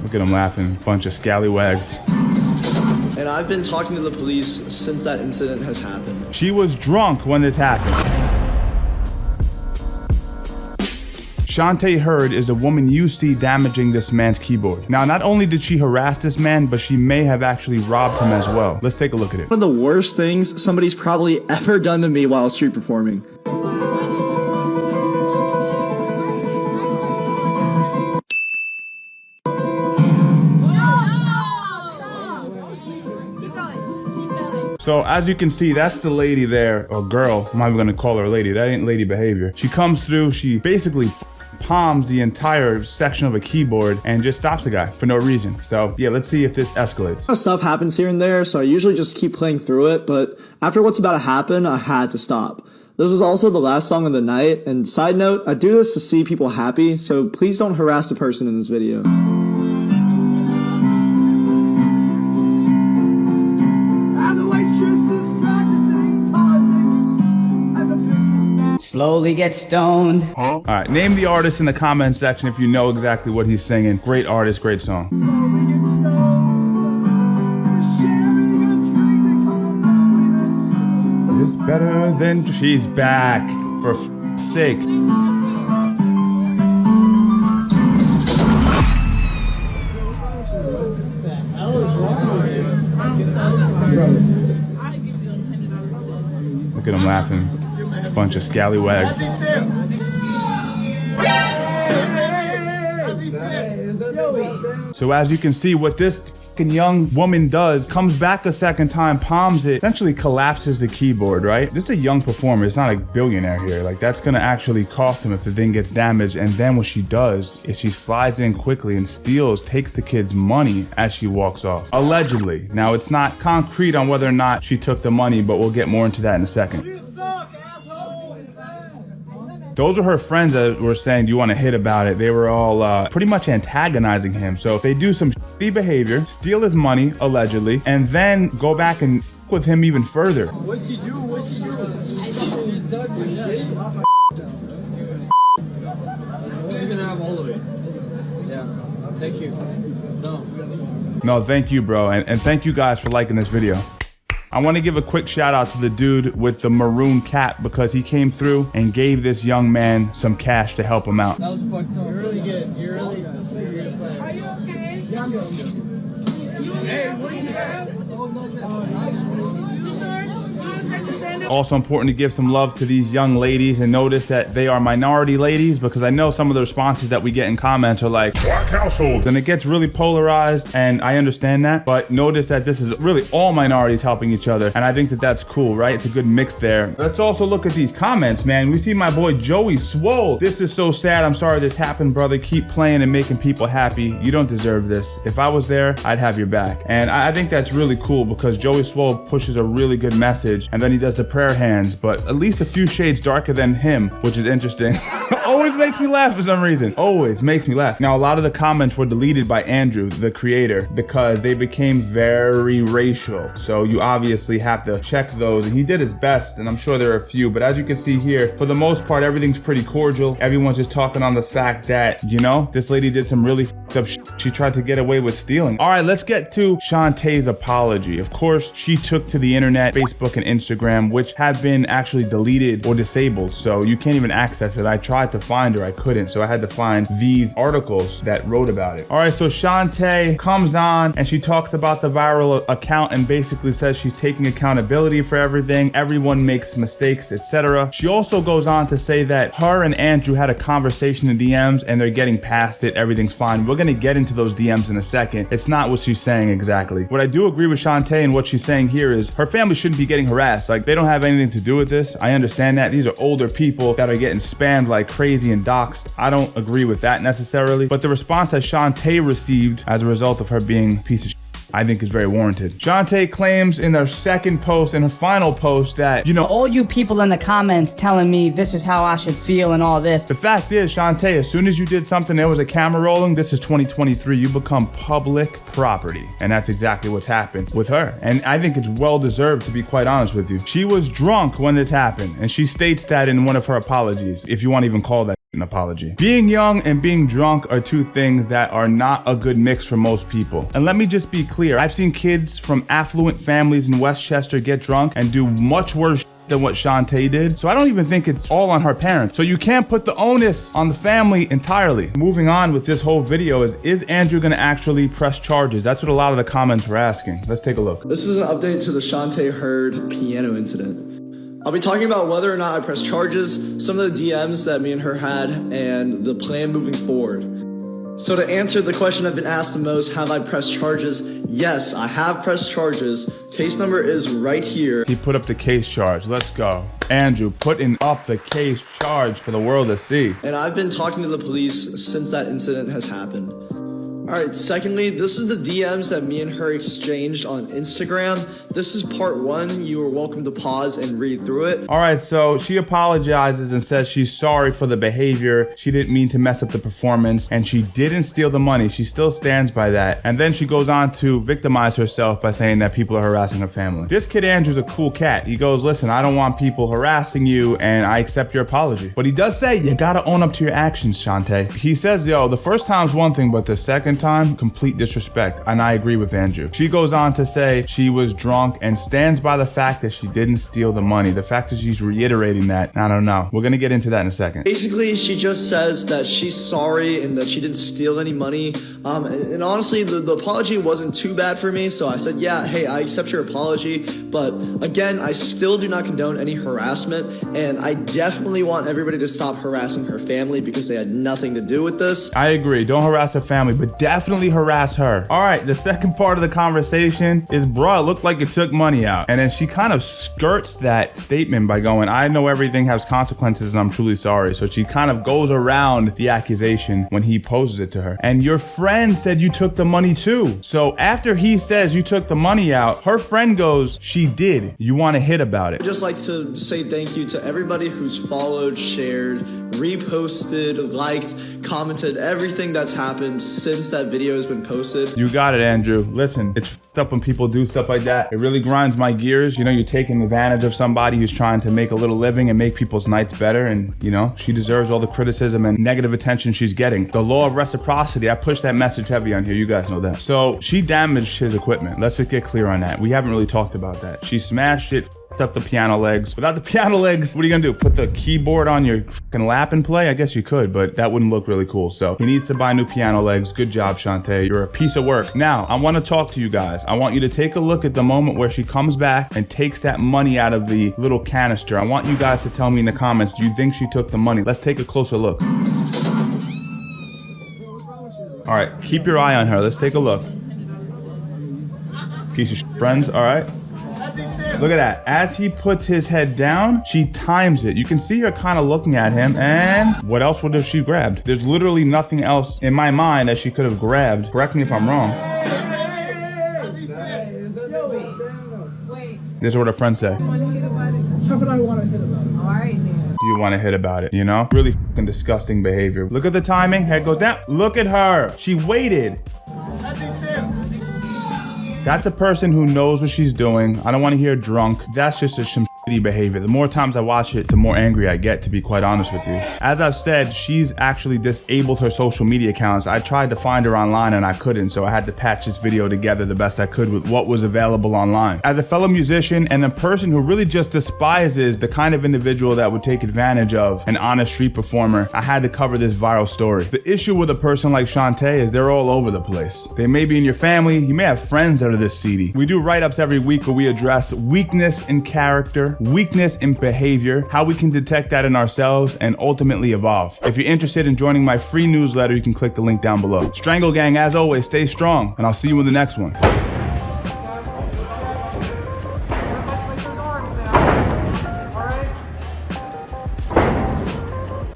Look at them laughing, bunch of scallywags. And I've been talking to the police since that incident has happened. She was drunk when this happened. Shantee Hurd is a woman you see damaging this man's keyboard. Now, not only did she harass this man, but she may have actually robbed him as well. Let's take a look at it. One of the worst things somebody's probably ever done to me while street performing. So as you can see, that's the lady there, or girl. I'm not even gonna call her a lady. That ain't lady behavior. She comes through, she basically palms the entire section of a keyboard and just stops the guy for no reason. So yeah, let's see if this escalates. Stuff happens here and there, so I usually just keep playing through it, but after what's about to happen, I had to stop. This was also the last song of the night, and side note, I do this to see people happy, so please don't harass the person in this video. Slowly get stoned. All right, name the artist in the comment section if you know exactly what he's singing. Great artist, great song. It's better than... She's back, for sake. Look at them laughing. Bunch of scallywags. So as you can see, what this young woman does, comes back a second time, palms it, essentially collapses the keyboard, right? This is a young performer. It's not a billionaire here. Like, that's gonna actually cost him if the thing gets damaged. And then what she does is she slides in quickly and steals, takes the kid's money as she walks off. Allegedly. Now, it's not concrete on whether or not she took the money, but we'll get more into that in a second. Those were her friends that were saying, do you want to hit about it? They were all pretty much antagonizing him. So if they do some shitty behavior, steal his money, allegedly, and then go back and with him even further. What's he do? What's he do? He's done with shit. You're gonna have all of it. Yeah. Thank you. No, thank you, bro. And thank you guys for liking this video. I want to give a quick shout out to the dude with the maroon cap because he came through and gave this young man some cash to help him out. That was fucked up. You're really good. You're really good. Are you okay? Yeah, I'm good. Hey, what is that? Also important to give some love to these young ladies and notice that they are minority ladies, because I know some of the responses that we get in comments are like, black household, and it gets really polarized, and I understand that, but notice that this is really all minorities helping each other, and I think that that's cool, right? It's a good mix there. Let's also look at these comments, man. We see my boy Joey Swole. This is so sad. I'm sorry this happened, brother. Keep playing and making people happy. You don't deserve this. If I was there, I'd have your back. And I think that's really cool because Joey Swole pushes a really good message, and then he does the prayer hands, but at least a few shades darker than him, which is interesting. Always makes me laugh for some reason. Always makes me laugh. Now, a lot of the comments were deleted by Andrew, the creator, because they became very racial. So you obviously have to check those, and he did his best, and I'm sure there are a few, but as you can see here, for the most part, everything's pretty cordial. Everyone's just talking on the fact that, you know, this lady did some really fucked up shit. She tried to get away with stealing. All right, let's get to Shantee's apology. Of course, she took to the internet, Facebook and Instagram, which have been actually deleted or disabled, so you can't even access it. I tried to find her, I couldn't, so I had to find these articles that wrote about it. All right, so Shantee comes on and she talks about the viral account and basically says she's taking accountability for everything, everyone makes mistakes, etc. She also goes on to say that her and Andrew had a conversation in DMs and they're getting past it, everything's fine. We're gonna get into those DMs in a second. It's not what she's saying exactly. What I do agree with Shantee and what she's saying here is her family shouldn't be getting harassed. Like, they don't have anything to do with this. I understand that. These are older people that are getting spammed like crazy and doxxed. I don't agree with that necessarily, but the response that Shantee received as a result of her being a piece of shit, I think is very warranted. Shantee claims in her second post and her final post that, you know, all you people in the comments telling me this is how I should feel and all this. The fact is, Shantee, as soon as you did something, there was a camera rolling, this is 2023, you become public property. And that's exactly what's happened with her. And I think it's well deserved, to be quite honest with you. She was drunk when this happened, and she states that in one of her apologies, if you want to even call that. an apology. Being young and being drunk are two things that are not a good mix for most people. And let me just be clear, I've seen kids from affluent families in Westchester get drunk and do much worse than what Shantee did. So I don't even think it's all on her parents. So you can't put the onus on the family entirely. Moving on with this whole video is Andrew gonna actually press charges? That's what a lot of the comments were asking. Let's take a look. This is an update to the Shantee Heard piano incident. I'll be talking about whether or not I press charges, some of the DMs that me and her had, and the plan moving forward. So to answer the question I've been asked the most, have I pressed charges? Yes, I have pressed charges. Case number is right here. He put up the case charge. Let's go. Andrew putting up the case charge for the world to see. And I've been talking to the police since that incident has happened. All right, secondly, this is the DMs that me and her exchanged on Instagram. This is part 1. You are welcome to pause and read through it. All right, so she apologizes and says she's sorry for the behavior. She didn't mean to mess up the performance, and she didn't steal the money. She still stands by that. And then she goes on to victimize herself by saying that people are harassing her family. This kid Andrew's a cool cat. He goes, listen, I don't want people harassing you, and I accept your apology. But he does say, you gotta own up to your actions, Shantee. He says, yo, the first time's one thing, but the second time, complete disrespect. And I agree with Andrew. She goes on to say she was drunk and stands by the fact that she didn't steal the money. The fact that she's reiterating that, I don't know. We're gonna get into that in a second. Basically, she just says that she's sorry and that she didn't steal any money. And honestly, the apology wasn't too bad for me. So I said, yeah, hey, I accept your apology. But again, I still do not condone any harassment. And I definitely want everybody to stop harassing her family because they had nothing to do with this. I agree. Don't harass her family, but definitely harass her. All right, the second part of the conversation is, bruh, it looked like it took money out. And then she kind of skirts that statement by going, I know everything has consequences and I'm truly sorry. So she kind of goes around the accusation when he poses it to her. And your friend said you took the money too. So after he says you took the money out, her friend goes, she did. You want to hit about it. I'd just like to say thank you to everybody who's followed, shared, reposted, liked, commented, everything that's happened since that video has been posted. You got it, Andrew. Listen, it's f***ed up when people do stuff like that. It really grinds my gears. You know, you're taking advantage of somebody who's trying to make a little living and make people's nights better. And, you know, she deserves all the criticism and negative attention she's getting. The law of reciprocity, I push that message heavy on here. You guys know that. So she damaged his equipment. Let's just get clear on that. We haven't really talked about that. She smashed it, up the piano legs. Without the piano legs, what are you gonna do? Put the keyboard on your fucking lap and play? I guess you could, but that wouldn't look really cool. So he needs to buy new piano legs. Good job, Shantee. You're a piece of work. Now, I wanna talk to you guys. I want you to take a look at the moment where she comes back and takes that money out of the little canister. I want you guys to tell me in the comments, do you think she took the money? Let's take a closer look. All right, keep your eye on her. Let's take a look. Piece of shit, friends, all right? Look at that. As he puts his head down, she times it. You can see her kind of looking at him. And what else would have she grabbed? There's literally nothing else in my mind that she could have grabbed. Correct me if I'm wrong. This is what her friend said. How would I want to hit about it? All right, man. Do you want to hit about it? You know? Really fucking disgusting behavior. Look at the timing. Head goes down. Look at her. She waited. That's a person who knows what she's doing. I don't want to hear drunk. That's just some shitty behavior. The more times I watch it, the more angry I get, to be quite honest with you. As I've said, she's actually disabled her social media accounts. I tried to find her online and I couldn't, so I had to patch this video together the best I could with what was available online. As a fellow musician and a person who really just despises the kind of individual that would take advantage of an honest street performer, I had to cover this viral story. The issue with a person like Shantee is they're all over the place. They may be in your family, you may have friends that are this seedy. We do write-ups every week where we address weakness in character, weakness in behavior, how we can detect that in ourselves and ultimately evolve. If you're interested in joining my free newsletter, you can click the link down below. Strangle Gang, as always, stay strong, and I'll see you in the next one.